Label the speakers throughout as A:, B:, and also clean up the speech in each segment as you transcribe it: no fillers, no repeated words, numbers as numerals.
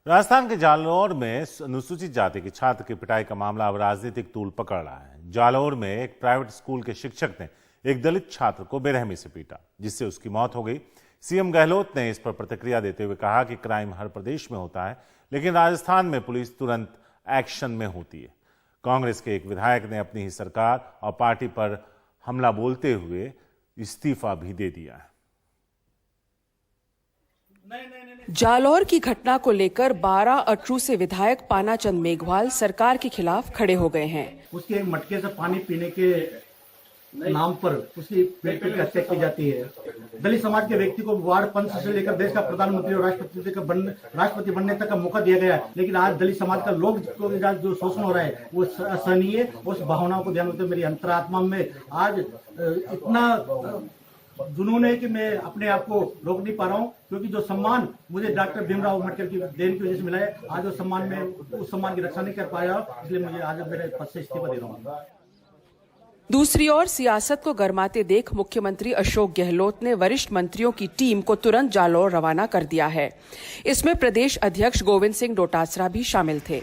A: राजस्थान के जालौर में अनुसूचित जाति के छात्र की पिटाई का मामला अब राजनीतिक तूल पकड़ रहा है। जालौर में एक प्राइवेट स्कूल के शिक्षक ने एक दलित छात्र को बेरहमी से पीटा, जिससे उसकी मौत हो गई। सीएम गहलोत ने इस पर प्रतिक्रिया देते हुए कहा कि क्राइम हर प्रदेश में होता है, लेकिन राजस्थान में पुलिस तुरंत एक्शन में होती है। कांग्रेस के एक विधायक ने अपनी ही सरकार और पार्टी पर हमला बोलते हुए इस्तीफा भी दे दिया है।
B: जालौर की घटना को लेकर 12 अटरू से विधायक पानाचंद मेघवाल सरकार के खिलाफ खड़े हो गए हैं।
C: उसके एक मटके से पानी पीने के नाम पर उसकी पेट की हत्या की जाती है। दलित समाज के व्यक्ति को वार्ड पंच से लेकर देश का प्रधानमंत्री और राष्ट्रपति बनने तक का मौका दिया गया है, लेकिन आज दलित समाज का लोग जो शोषण हो रहा है वो असहनीय। उस भावनाओं को ध्यान में रखते मेरी अंतरात्मा में आज इतना जुनून है कि मैं अपने आप को रोक नहीं पा रहा हूँ, क्योंकि जो सम्मान मुझे डॉक्टर भीमराव अम्बेडकर की देन की वजह से मिला है, आज वो सम्मान में उस सम्मान की रक्षा नहीं कर पाया, इसलिए मुझे आज मेरे पद से इस्तीफा दे रहा हूँ।
B: दूसरी ओर सियासत को गरमाते देख मुख्यमंत्री अशोक गहलोत ने वरिष्ठ मंत्रियों की टीम को तुरंत जालौर रवाना कर दिया है। इसमें प्रदेश अध्यक्ष गोविंद सिंह डोटासरा भी शामिल थे।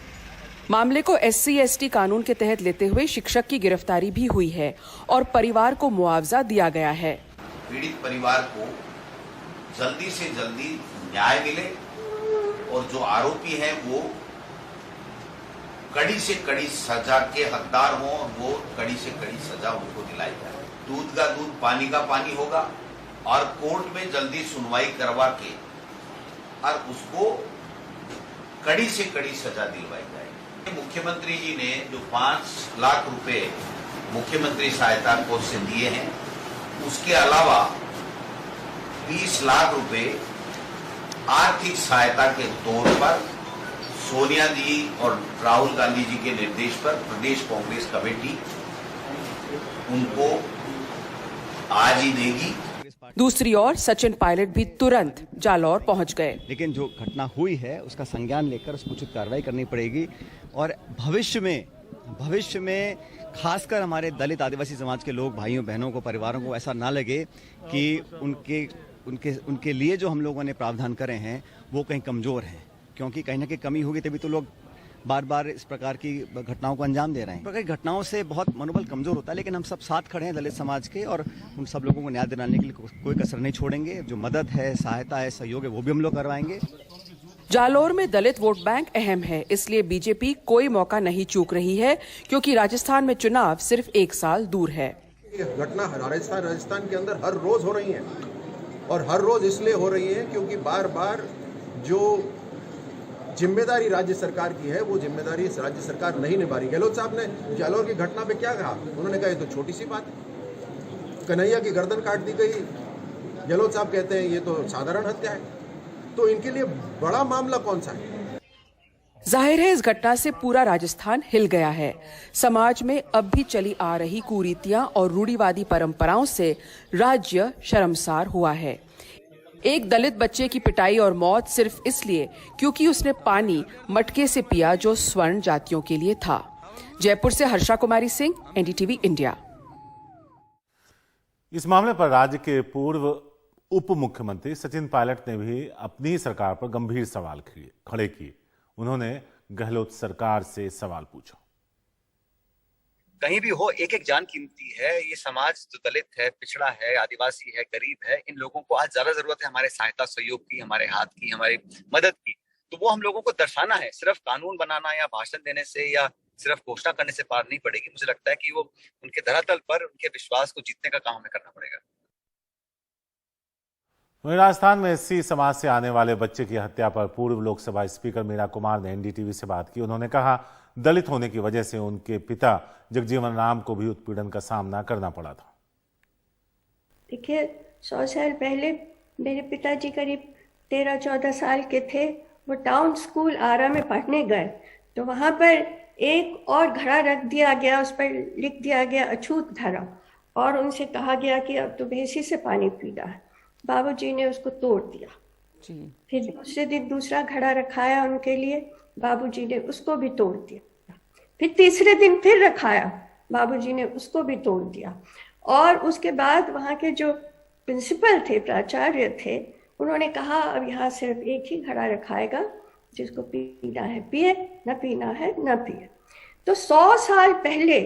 B: मामले को SC/ST कानून के तहत लेते हुए शिक्षक की गिरफ्तारी भी हुई है और परिवार को मुआवजा दिया गया है।
D: पीड़ित परिवार को जल्दी से जल्दी न्याय मिले और जो आरोपी हैं वो कड़ी से कड़ी सजा के हकदार हों और वो कड़ी से कड़ी सजा उनको दिलाई जाए। दूध का दूध पानी का पानी होगा और कोर्ट में जल्दी सुनवाई करवा के और उसको कड़ी से कड़ी सजा दिलवाई जाए। मुख्यमंत्री जी ने जो 5 लाख रुपए मुख्यमंत्री सहायता कोष से दिए हैं, उसके अलावा 20 लाख रुपए आर्थिक सहायता के तौर पर सोनिया जी और राहुल गांधी जी के निर्देश पर प्रदेश कांग्रेस कमेटी उनको आज ही देगी।
B: दूसरी ओर सचिन पायलट भी तुरंत जालौर पहुंच गए।
E: लेकिन जो घटना हुई है उसका संज्ञान लेकर उस पर उचित कार्रवाई करनी पड़ेगी और भविष्य में खासकर हमारे दलित आदिवासी समाज के लोग, भाइयों बहनों को, परिवारों को ऐसा ना लगे कि उनके लिए जो हम लोगों ने प्रावधान करे हैं वो कहीं कमजोर हैं, क्योंकि कहीं ना कहीं कमी होगी तभी तो लोग बार बार इस प्रकार की घटनाओं को अंजाम दे रहे हैं। इस प्रकार की घटनाओं से बहुत मनोबल कमजोर होता है, लेकिन हम सब साथ खड़े हैं दलित समाज के और उन सब लोगों को न्याय दिलाने के लिए कोई कसर नहीं छोड़ेंगे। जो मदद है, सहायता है, सहयोग है, वो भी हम लोग करवाएंगे।
B: जालौर में दलित वोट बैंक अहम है, इसलिए बीजेपी कोई मौका नहीं चूक रही है, क्योंकि राजस्थान में चुनाव सिर्फ 1 साल दूर है।
F: ये घटना राजस्थान के अंदर हर रोज हो रही है और हर रोज इसलिए हो रही है क्योंकि बार बार जो जिम्मेदारी राज्य सरकार की है वो जिम्मेदारी राज्य सरकार नहीं निभा रही। गहलोत साहब ने जालौर की घटना पे क्या कहा? उन्होंने कहा ये तो छोटी सी बात है, कन्हैया की गर्दन काट दी गई। गहलोत साहब कहते हैं ये तो साधारण हत्या है, तो इनके लिए बड़ा मामला कौन सा है?
B: जाहिर है इस घटना से पूरा राजस्थान हिल गया है। समाज में अब भी चली आ रही कुरीतियां और रूढ़िवादी परंपराओं से राज्य शर्मसार हुआ है। एक दलित बच्चे की पिटाई और मौत सिर्फ इसलिए क्योंकि उसने पानी मटके से पिया जो स्वर्ण जातियों के लिए था। जयपुर से हर्षा कुमारी सिंह, NDTV इंडिया।
A: इस मामले पर राज्य के पूर्व उप मुख्यमंत्री सचिन पायलट ने भी अपनी सरकार पर गंभीर सवाल खड़े किए। उन्होंने गहलोत सरकार से सवाल पूछा।
G: कहीं भी हो एक जान कीमती है। ये समाज जो दलित है, पिछड़ा है, आदिवासी है, गरीब है, इन लोगों को आज ज्यादा जरूरत है हमारे सहायता सहयोग की, हमारे हाथ की, हमारी मदद की। तो वो हम लोगों को दर्शाना है। सिर्फ कानून बनाना या भाषण देने से या सिर्फ घोषणा करने से पार नहीं पड़ेगी। मुझे लगता है कि वो उनके धरातल पर उनके विश्वास को जीतने का काम हमें करना पड़ेगा।
A: वहीं राजस्थान में SC समाज से आने वाले बच्चे की हत्या पर पूर्व लोकसभा स्पीकर मीरा कुमार ने NDTV से बात की। उन्होंने कहा दलित होने की वजह से उनके पिता जगजीवन राम को भी उत्पीड़न का सामना करना पड़ा था।
H: देखिए, 100 साल पहले मेरे पिताजी करीब 13-14 साल के थे। वो टाउन स्कूल आरा में पढ़ने गए तो वहाँ पर एक और घड़ा रख दिया गया, उस पर लिख दिया गया अछूत धर्म, और उनसे कहा गया कि अब तुम्हें इसी से पानी पीना है। बाबूजी ने उसको तोड़ दिया। फिर दूसरे दिन दूसरा घड़ा रखाया उनके लिए, बाबूजी ने उसको भी तोड़ दिया। फिर तीसरे दिन फिर रखाया, बाबूजी ने उसको भी तोड़ दिया। और उसके बाद वहाँ के जो प्रिंसिपल थे, प्राचार्य थे, उन्होंने कहा अब यहाँ सिर्फ एक ही घड़ा रखाएगा जिसको पीना है पिए, न पीना है न पिए। तो 100 साल पहले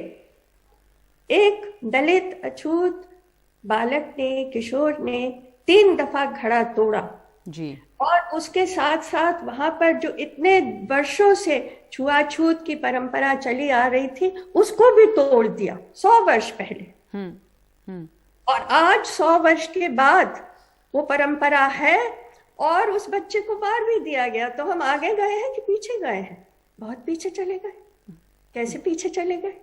H: एक दलित अछूत बालक ने, किशोर ने 3 दफा घड़ा तोड़ा
I: जी,
H: और उसके साथ साथ वहां पर जो इतने वर्षों से छुआछूत की परंपरा चली आ रही थी उसको भी तोड़ दिया 100 वर्ष पहले। और आज 100 वर्ष के बाद वो परंपरा है और उस बच्चे को मार भी दिया गया। तो हम आगे गए हैं कि पीछे गए हैं? बहुत पीछे चले गए। कैसे पीछे चले गए?